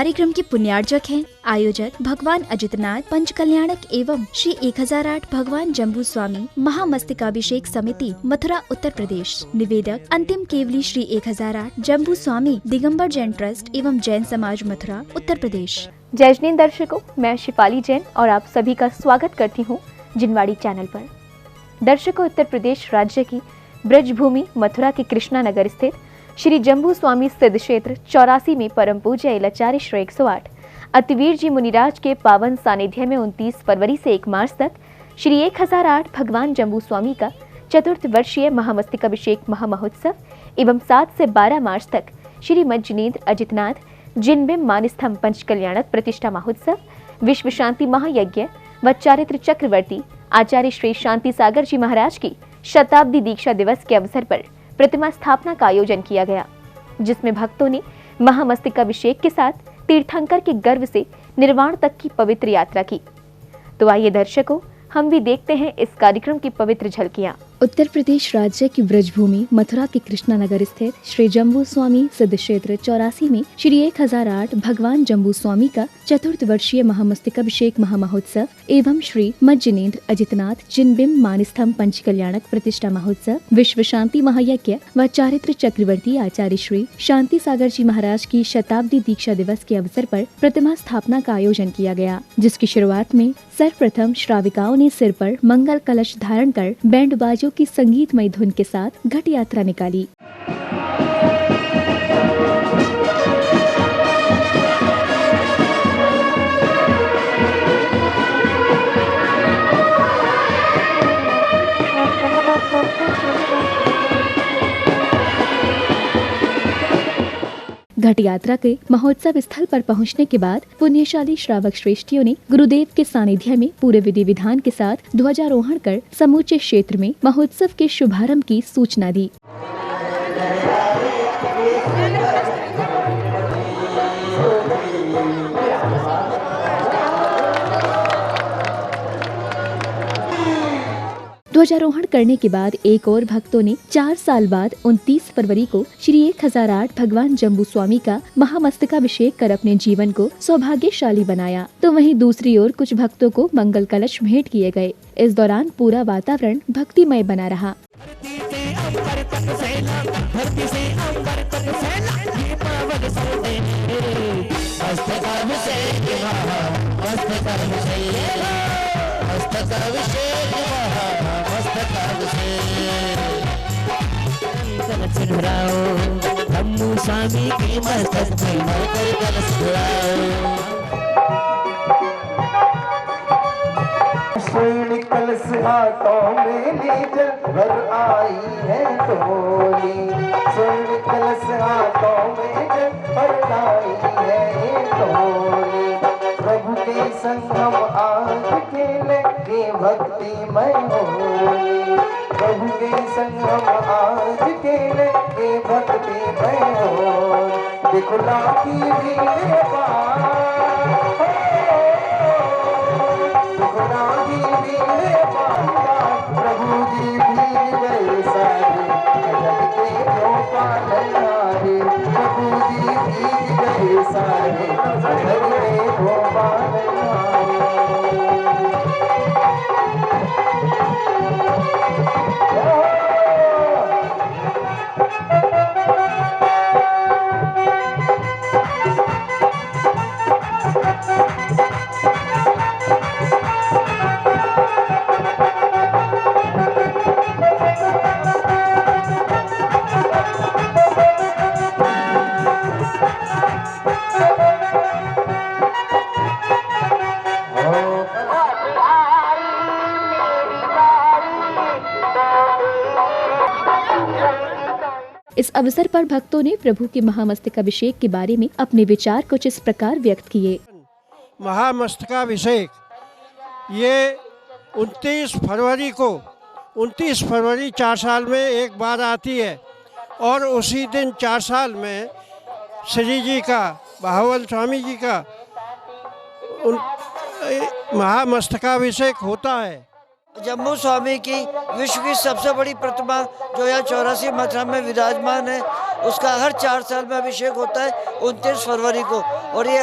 कार्यक्रम के पुण्यार्जक हैं आयोजक भगवान अजितनाथ पंच कल्याणक एवं श्री 1008 भगवान जम्बू स्वामी महामस्तकाभिषेक समिति मथुरा उत्तर प्रदेश। निवेदक अंतिम केवली श्री 1008 जम्बू स्वामी दिगंबर जैन ट्रस्ट एवं जैन समाज मथुरा उत्तर प्रदेश। जय जैन दर्शकों, मैं शिपाली जैन और आप सभी का स्वागत करती हूँ जिनवाड़ी चैनल पर। दर्शकों, उत्तर प्रदेश राज्य की ब्रजभूमि मथुरा के कृष्णा नगर स्थित श्री जम्बू स्वामी सिद्ध क्षेत्र 84 में परम पूज्य एलाचार्य श्री 108 अतिवीर जी मुनिराज के पावन सानिध्य में 29 फरवरी से 1 मार्च तक श्री 1008 भगवान जम्बू स्वामी का चतुर्थ वर्षीय महामस्तकाभिषेक महामहोत्सव एवं 7 से 12 मार्च तक श्री मज्जनेन्द्र अजितनाथ जिनबिंब मानस्तंभ पंच कल्याणक प्रतिष्ठा महोत्सव, विश्व शांति महायज्ञ व चारित्र चक्रवर्ती आचार्य श्री शांति सागर जी महाराज की शताब्दी दीक्षा दिवस के अवसर पर प्रतिमा स्थापना का आयोजन किया गया, जिसमें भक्तों ने महामस्तकाभिषेक के साथ तीर्थंकर के गर्भ से निर्वाण तक की पवित्र यात्रा की। तो आइए दर्शकों, हम भी देखते हैं इस कार्यक्रम की पवित्र झलकियां। उत्तर प्रदेश राज्य की ब्रजभूमि मथुरा के कृष्णा नगर स्थित श्री जम्बू स्वामी सिद्ध क्षेत्र 84 में श्री 1008 भगवान जम्बू स्वामी का चतुर्थ वर्षीय महामस्तकाभिषेक महामहोत्सव एवं श्री मज्जनेन्द्र अजितनाथ जिनबिंब मानस्तंभ पंच कल्याणक प्रतिष्ठा महोत्सव, विश्व शांति महायज्ञ व चारित्र चक्रवर्ती आचार्य श्री शांति सागर जी महाराज की शताब्दी दीक्षा दिवस के अवसर पर प्रतिमा स्थापना का आयोजन किया गया, जिसकी शुरुआत में सर्वप्रथम श्राविकाओं ने सिर पर मंगल कलश धारण कर बैंड बाजों की संगीतमय धुन के साथ घट यात्रा निकाली। घट यात्रा के महोत्सव स्थल पर पहुंचने के बाद पुण्यशाली श्रावक श्रेष्ठियों ने गुरुदेव के सानिध्य में पूरे विधि विधान के साथ ध्वजारोहण कर समूचे क्षेत्र में महोत्सव के शुभारंभ की सूचना दी। ध्वजारोहण करने के बाद एक और भक्तों ने 4 साल बाद 29 फरवरी को श्री 1008 भगवान जम्बू स्वामी का महामस्तकाभिषेक कर अपने जीवन को सौभाग्यशाली बनाया, तो वहीं दूसरी ओर कुछ भक्तों को मंगल कलश भेंट किए गए। इस दौरान पूरा वातावरण भक्तिमय बना रहा। जम्बू स्वामी की मस्तक में मकर कलश स्वर्ण कलश हाथों में लीजल भर आई है टोली, स्वर्ण कलश हाथों में जल भर आई है ये टोली। प्रभु के संग हम आज खेले के भक्ति में होली, प्रभु के संग हम आज खेले के भक्ति में होली। देखो लाठी भीड़ पार, देखो लाठी भीड़ पार, प्रभु जी भीड़ गए सारे जग के गोपाल नारे, प्रभु जी भीड़ गए सारे जग के गोपाल नारे। इस अवसर पर भक्तों ने प्रभु के महामस्तकाभिषेक के बारे में अपने विचार कुछ इस प्रकार व्यक्त किए। महामस्तकाभिषेक ये 29 फरवरी 4 साल में एक बार आती है और उसी दिन 4 साल में श्री जी का बाहुबल स्वामी जी का महामस्तकाभिषेक होता है। जम्बू स्वामी की विश्व की सबसे बड़ी प्रतिमा जो यहाँ 84 मथुरा में विराजमान है, उसका हर 4 साल में अभिषेक होता है 29 फरवरी को, और ये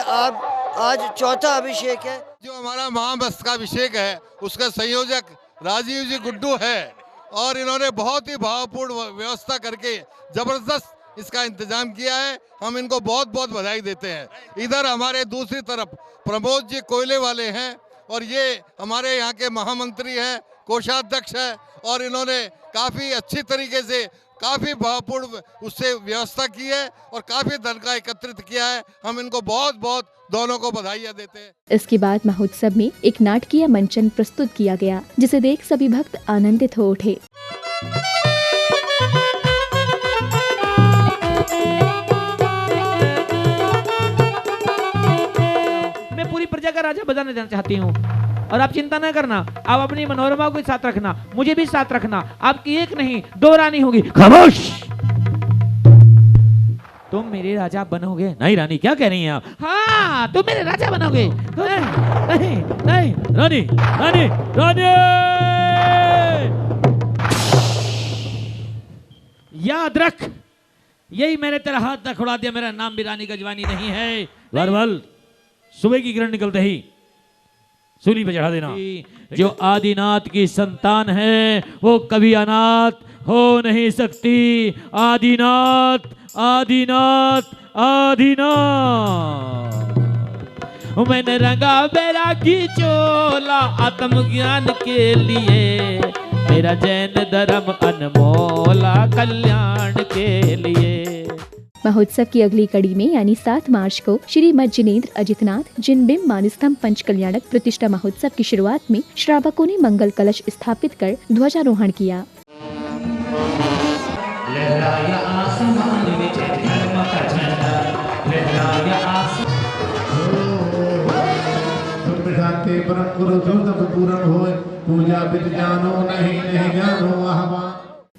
आज चौथा अभिषेक है। जो हमारा महामस्तकाभिषेक है उसका संयोजक राजीव जी गुड्डू है, और इन्होंने बहुत ही भावपूर्ण व्यवस्था करके जबरदस्त इसका इंतजाम किया है। हम इनको बहुत बहुत बधाई देते हैं। इधर हमारे दूसरी तरफ प्रमोद जी कोयले वाले हैं, और ये हमारे यहाँ के महामंत्री हैं, कोषाध्यक्ष है, और इन्होंने काफ़ी अच्छी तरीके से काफ़ी भावपूर्ण उससे व्यवस्था की है और काफ़ी धन का एकत्रित किया है। हम इनको बहुत बहुत दोनों को बधाइयाँ देते हैं। इसके बाद महोत्सव में एक नाटकीय मंचन प्रस्तुत किया गया, जिसे देख सभी भक्त आनंदित हो उठे। मैं पूरी प्रजा का राजा बनाना देना चाहती हूँ, और आप चिंता न करना, आप अपनी मनोरमा को साथ रखना, मुझे भी साथ रखना। आपकी एक नहीं 2 रानी होगी। खामोश! तुम मेरे राजा बनोगे? नहीं रानी, क्या कह रही हैं आप? हाँ, तुम मेरे राजा बनोगे। नहीं नहीं रानी रानी रानी, याद रख, यही मैंने तेरा हाथ तक उड़ा दिया। मेरा नाम भी रानी गजवानी नहीं है। वरवल सुबह की किरण निकलते ही सूली पे चढ़ा देना। जो आदिनाथ की संतान है वो कभी अनाथ हो नहीं सकती। आदिनाथ आदिनाथ आदिनाथ। मैंने रंगा बैरागी चोला आत्मज्ञान के लिए, मेरा जैन धर्म अनमोला कल्याण के लिए। महोत्सव की अगली कड़ी में यानी 7 मार्च को श्री मद जिनेन्द्र अजितनाथ जिनबिंब मानस्तंभ पंच कल्याणक प्रतिष्ठा महोत्सव की शुरुआत में श्रावकों ने मंगल कलश स्थापित कर ध्वजारोहण किया।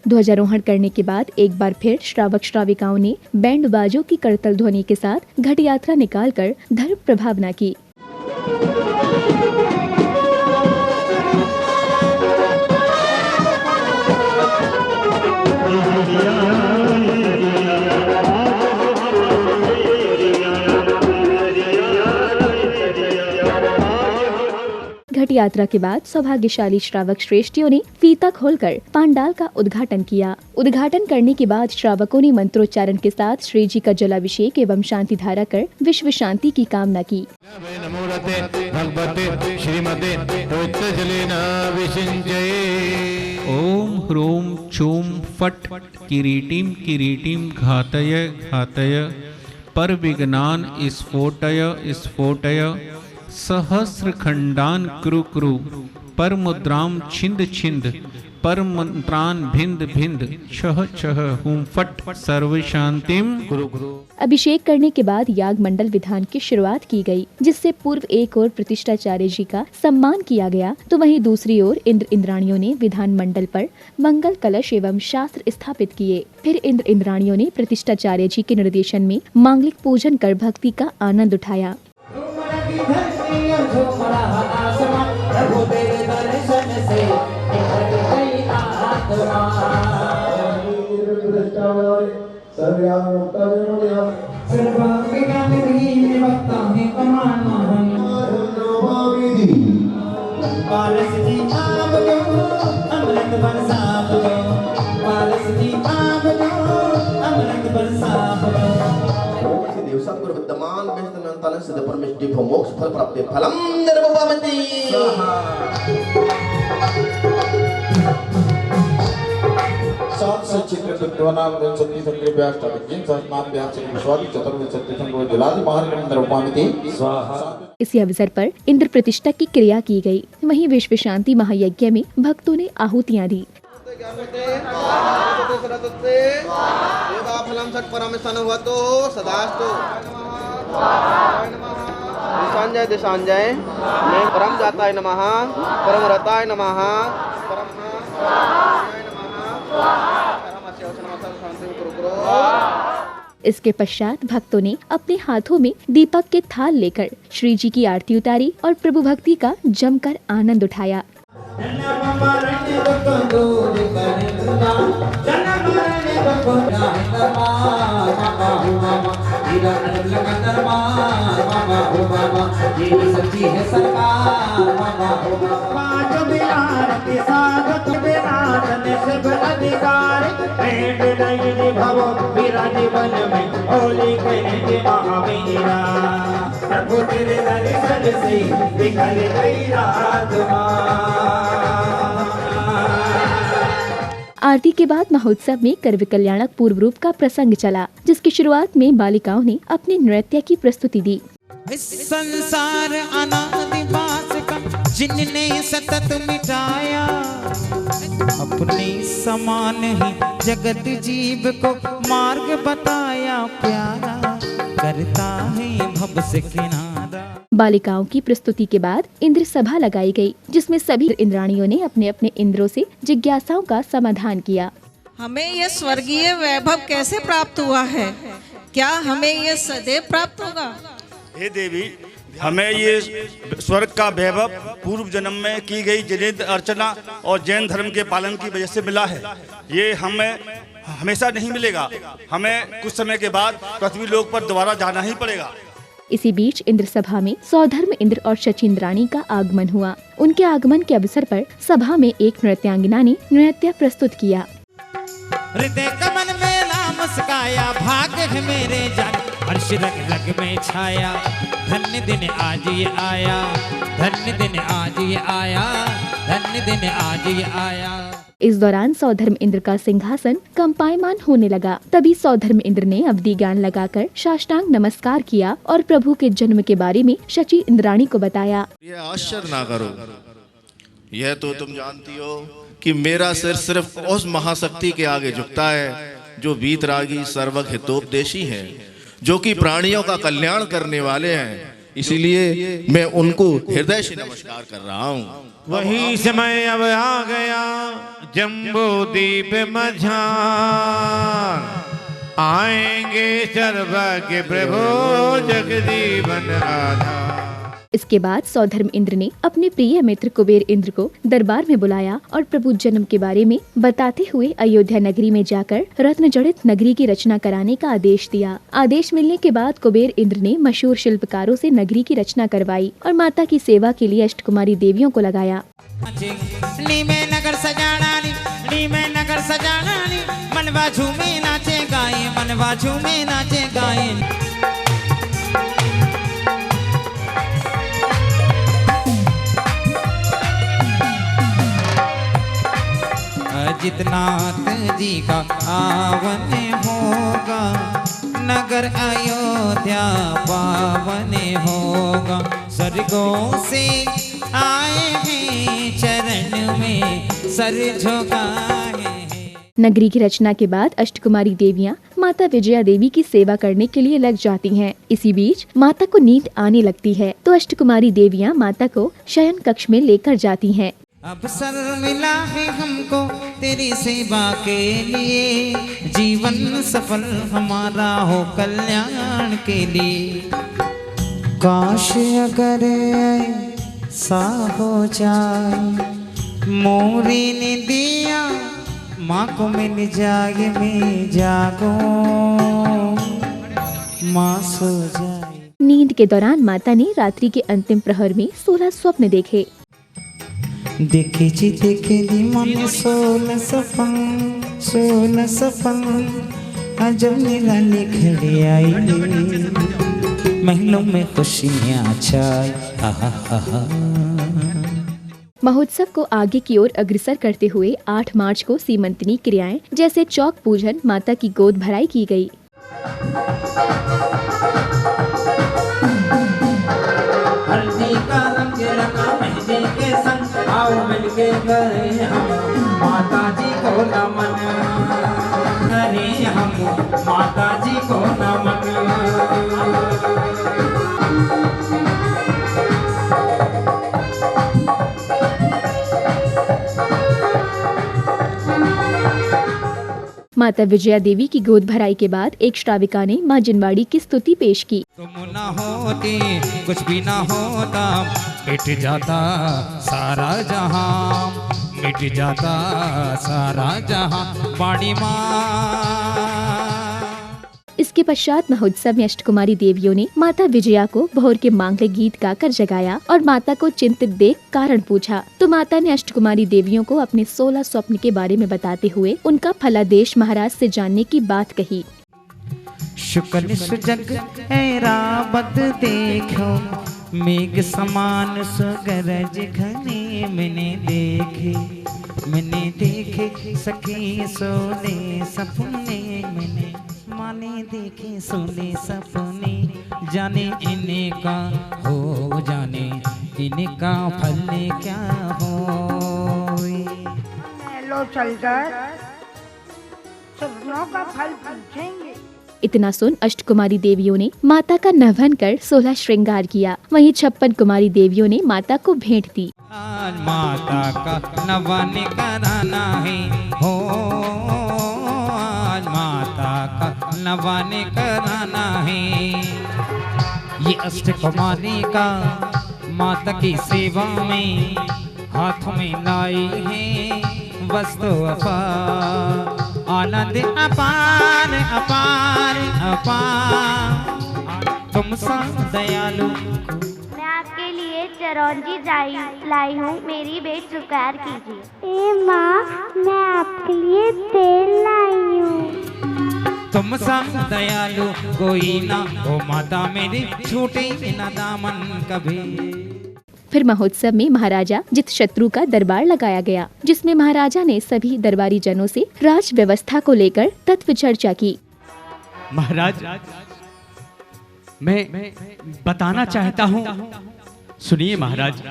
ध्वजारोहण करने के बाद एक बार फिर श्रावक श्राविकाओं ने बैंड बाजों की करतल ध्वनि के साथ घट यात्रा निकालकर धर्म प्रभावना की। घट यात्रा के बाद सौभाग्यशाली श्रावक श्रेष्ठियों ने फीता खोलकर पांडाल का उद्घाटन किया। उद्घाटन करने के बाद श्रावकों ने मंत्रोच्चारण के साथ श्री जी का जलाभिषेक एवं शांति धारा कर विश्व शांति की कामना की। ओम ह्रूम चूम फट किरीटिम किरीटिम घातय घातय पर विघ्नान स्फोटय स्फोटय सहस्र खंडान कृ कृ पर मुद्राम छिंद छिंद पर मंत्रान भिंद भिंद छह छह हुम फट सर्व शांतिम गुरु गुरु। अभिषेक करने के बाद याग मंडल विधान की शुरुआत की गई, जिससे पूर्व एक ओर प्रतिष्ठाचार्य जी का सम्मान किया गया, तो वहीं दूसरी ओर इंद्र इंद्राणियों ने विधान मंडल पर मंगल कलश एवं शास्त्र स्थापित किए। फिर इंद्र इंद्राणियों ने प्रतिष्ठाचार्य जी के निर्देशन में मांगलिक पूजन कर भक्ति का आनंद उठाया। सद्गुरु विद्यमान बेहतरन सिद्ध परमेष्टि मोक्ष फल प्राप्ति फलम निर्भवमति। सात सचित्र तत्वनाम सत्य संग्रह व्यास जिन सहस्रनाम व्यास विश्वादि चतुर्विद सत्य संग्रह जलादि महान निर्भवमति स्वाहा। इसी अवसर पर इंद्र प्रतिष्ठा की क्रिया की गई। वहीं विश्व शांति महायज्ञ में भक्तों ने आहुतियां दी। दिशांजय दिशांजय परम जाताय नमः परम रताय नमः परम इसके पश्चात भक्तों ने अपने हाथों में दीपक के थाल लेकर श्री जी की आरती उतारी और प्रभु भक्ति का जमकर आनंद उठाया। हो बाबा, हीरा अटल का दरबार बाबा हो बाबा, यही सच्ची है सरकार बाबा हो बाबा। पांच बिहार के साथ बिना तने सब अधिकार, भेंट नहीं निभावो मेरा जीवन में होली कहने महावीरा, प्रभु तेरे दर्शन से निकल गई रात आरती के बाद महोत्सव में करवी कल्याणक पूर्व रूप का प्रसंग चला, जिसकी शुरुआत में बालिकाओं ने अपने नृत्य की प्रस्तुति दी। इस संसार अनादि बास का जिनने सतत मिटाया, अपने समान ही जगत जीव को मार्ग बताया, प्यारा करता है भव से किनारा। बालिकाओं की प्रस्तुति के बाद इंद्र सभा लगाई गई, जिसमें सभी इंद्राणियों ने अपने अपने इंद्रों से जिज्ञासाओं का समाधान किया। हमें ये स्वर्गीय वैभव कैसे प्राप्त हुआ है? क्या हमें ये सदैव प्राप्त होगा? हे देवी, हमें ये स्वर्ग का वैभव पूर्व जन्म में की गई जनेन्द्र अर्चना और जैन धर्म के पालन की वजह से मिला है। ये हमें हमेशा नहीं मिलेगा, हमें कुछ समय के बाद पृथ्वी लोक पर दोबारा जाना ही पड़ेगा। इसी बीच इंद्र सभा में सौधर्म इंद्र और शचींद्राणी का आगमन हुआ। उनके आगमन के अवसर पर सभा में एक नृत्यांगना ने नृत्य प्रस्तुत किया। हृदय कमल में नाम मुस्काया, भाग है मेरे जान हर्ष रग रग में छाया, धन्य दिन आज ये आया, धन्य दिन आज ये आया, धन्य दिन आज ये आया। इस दौरान सौधर्म इंद्र का सिंहासन कंपायमान होने लगा। तभी सौधर्म इंद्र ने अवधि ज्ञान लगाकर साष्टांग नमस्कार किया और प्रभु के जन्म के बारे में शची इंद्राणी को बताया। ये आश्चर्य ना करो, यह तो तुम जानती हो कि मेरा सिर सिर्फ उस महाशक्ति के आगे झुकता है जो वीतरागी सर्वज्ञ हितोपदेशी हैं, जो कि प्राणियों का कल्याण करने वाले हैं। इसीलिए मैं उनको हृदय से नमस्कार कर रहा हूँ। वही समय अब आ गया जम्बू द्वीप मझान, आएंगे सर्वज्ञ प्रभु जगजीवन आधार। इसके बाद सौधर्म इंद्र ने अपने प्रिय मित्र कुबेर इंद्र को दरबार में बुलाया और प्रभु जन्म के बारे में बताते हुए अयोध्या नगरी में जाकर रत्न जड़ित नगरी की रचना कराने का आदेश दिया। आदेश मिलने के बाद कुबेर इंद्र ने मशहूर शिल्पकारों से नगरी की रचना करवाई और माता की सेवा के लिए अष्टकुमारी देवियों को लगाया। नगर सजाना नगर सजाना मनवा झूमे नाचे गाए, मनवा झूमे नाचे गाए। जितनाथ जी का आवन होगा, नगर अयोध्या पावन होगा, स्वर्गों से आए हैं चरण में सर झुकाए। नगरी की रचना के बाद अष्टकुमारी देवियां माता विजया देवी की सेवा करने के लिए लग जाती हैं। इसी बीच माता को नींद आने लगती है तो अष्टकुमारी देवियां माता को शयन कक्ष में लेकर जाती हैं। अवसर मिला है हमको तेरी सेवा के लिए, जीवन सफल हमारा हो कल्याण के लिए। काश अगर ऐसा हो जाए, मोरी ने दिया माँ को मिल जाए, मैं जागो माँ सो जाए। नींद के दौरान माता ने रात्रि के अंतिम प्रहर में 16 स्वप्न देखे। देखे जी देखे दी मन 16 सपन, अजब निराली खड़ी आई, महलों में खुशियाँ छाई। महोत्सव को आगे की ओर अग्रसर करते हुए 8 मार्च को सीमंतनी क्रियाएं जैसे चौक पूजन, माता की गोद भराई की गई। हल्दी का रंग रंगा मेहंदी के संग, आओ मिलके करें हम माता जी को नमन, करें हम माता जी को नमन। माता विजया देवी की गोद भराई के बाद एक श्राविका ने मां जिनवाड़ी की स्तुति पेश की। तुम ना होती कुछ भी ना होता, मिट जाता सारा जहां, मिट जाता सारा जहां, वाणी मां। इस इसके पश्चात महोत्सव में अष्टकुमारी देवियों ने माता विजया को भोर के मांगलिक गीत गाकर जगाया और माता को चिंतित देख कारण पूछा तो माता ने अष्टकुमारी देवियों को अपने 16 स्वप्न के बारे में बताते हुए उनका फलादेश महाराज से जानने की बात कही। शुक्ल सुजग ऐरावत देखो, मेघ समान सुगरज घने मैंने देखे सखी सोने सपने मैंने माने देखे सोने सपने, जाने इनका हो जाने इनका फल क्या हो। लो चलकर सपनों का फल पूछेंगे। इतना सुन अष्टकुमारी देवियों ने माता का नभन कर 16 श्रृंगार किया। वहीं 56 कुमारी देवियों ने माता को भेंट दी। आज माता का नवन कराना है हो, आज माता का नवन कराना है। ये अष्टकुमारी का माता की सेवा में हाथों में लाई है वस्तु अपार, आनंद अपार अपार अपार। तुम सा दयालु मैं आपके लिए चिरौंजी लाई हूँ, मेरी भेंट स्वीकार कीजिए। ए माँ, मैं आपके लिए तेल लाई हूँ। तुम सा दयालु कोई ना हो माता मेरी, छूटे ना दामन कभी। फिर महोत्सव में महाराजा जित शत्रु का दरबार लगाया गया, जिसमें महाराजा ने सभी दरबारी जनों से राज व्यवस्था को लेकर तत्व चर्चा की। महाराज, मैं बताना चाहता हूँ, सुनिए महाराज।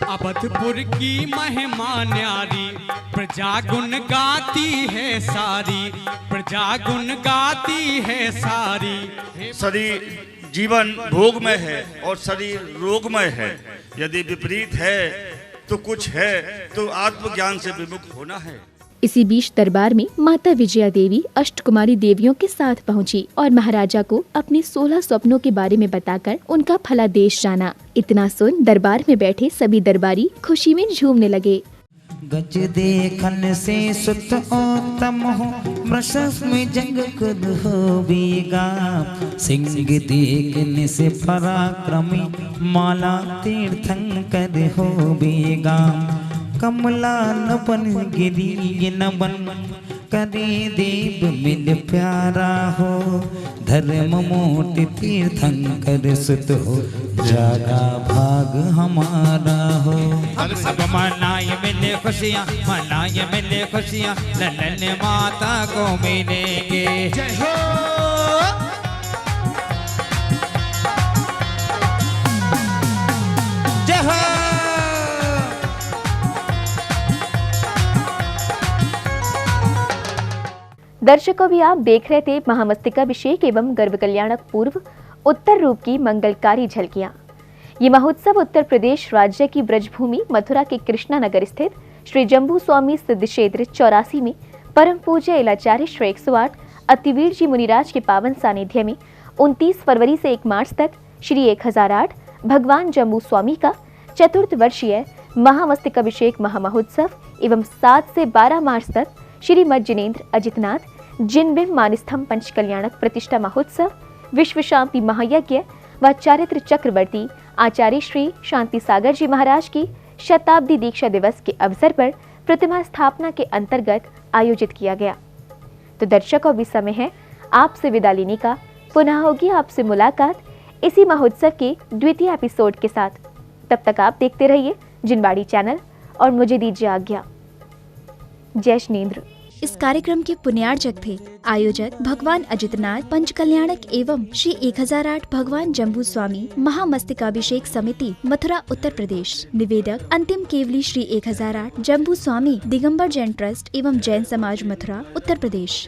अवधपुर की महिमा न्यारी, प्रजा गुण गाती है सारी, प्रजा गुण गाती है सारी। शरीर जीवन भोगमय है और शरीर रोगमय है। यदि विपरीत है तो कुछ है तो आत्मज्ञान से विमुख होना है। इसी बीच दरबार में माता विजया देवी अष्टकुमारी देवियों के साथ पहुंची और महाराजा को अपने 16 स्वप्नों के बारे में बताकर उनका फलादेश जाना। इतना सुन दरबार में बैठे सभी दरबारी खुशी में झूमने लगे। गज देखन से सुत उत्तम हो, मृषस में जंग खुद हो बीगा। सिंह देखने से पराक्रमी, माला तीर्थंकर हो बीगा। कमला नपन गिरी नमन करे देव मिल प्यारा हो। धर्म मोट तीर्थंकर सुत हो, जागा भाग हमारा हो। हम सब मनाए मिले खुशियाँ, मनाए मिले खुशियाँ, ललन माता को मिलेंगे। जय हो। जय हो। दर्शकों, भी आप देख रहे थे महामस्तकाभिषेक एवं गर्भ कल्याणक पूर्व उत्तर रूप की मंगलकारी झलकियां। ये महोत्सव उत्तर प्रदेश राज्य की ब्रजभूमि मथुरा के कृष्णा नगर स्थित श्री जम्बू स्वामी सिद्ध क्षेत्र 84 में परम पूज्य इलाचार्य श्री 108 अतिवीर जी मुनिराज के पावन सानिध्य में 29 फरवरी से 1 मार्च तक श्री 1008 भगवान जम्बू स्वामी का चतुर्थ वर्षीय महामस्तकाभिषेक महामहोत्सव एवं 7 से 12 मार्च तक श्रीमद जिनेन्द्र अजितनाथ जिनबिंब मानस्तंभ पंच कल्याणक प्रतिष्ठा महोत्सव, विश्व शांति महायज्ञ व चारित्र चक्रवर्ती आचार्य श्री शांति सागर जी महाराज की शताब्दी दीक्षा दिवस के अवसर पर प्रतिमा स्थापना के अंतर्गत आयोजित किया गया। तो दर्शकों, भी समय है आपसे विदा लेने का। पुनः होगी आपसे मुलाकात इसी महोत्सव के द्वितीय एपिसोड के साथ। तब तक आप देखते रहिए जिनवाड़ी चैनल और मुझे दीजिए आज्ञा। जय जिनेन्द्र। इस कार्यक्रम के पुण्यार्जक थे आयोजक भगवान अजितनाथ पंच कल्याणक एवं श्री 1008 भगवान जम्बू स्वामी महामस्तकाभिषेक समिति मथुरा उत्तर प्रदेश। निवेदक अंतिम केवली श्री 1008 जम्बू स्वामी दिगंबर जैन ट्रस्ट एवं जैन समाज मथुरा उत्तर प्रदेश।